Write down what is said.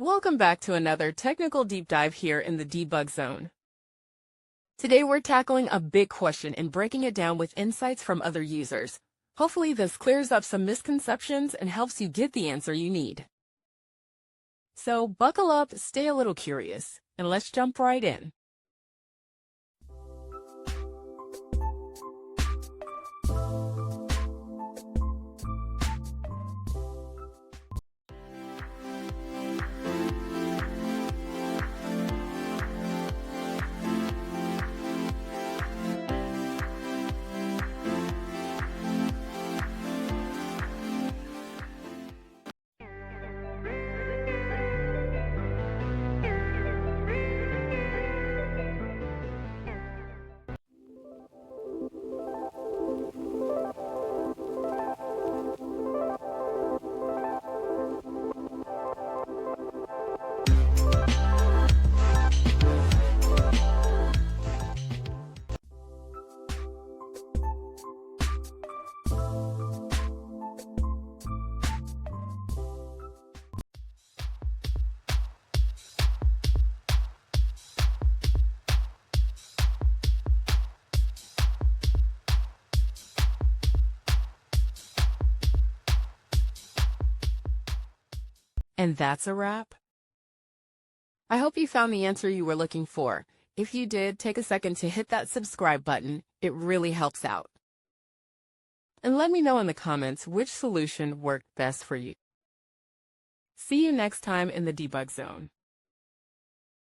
Welcome back to another technical deep dive here in the debug zone. Today we're tackling a big question and breaking it down with insights from other users. Hopefully this clears up some misconceptions and helps you get the answer you need. So buckle up, stay a little curious, and let's jump right in. And that's a wrap. I hope you found the answer you were looking for. If you did, take a second to hit that subscribe button. It really helps out. And let me know in the comments which solution worked best for you. See you next time in the debug zone.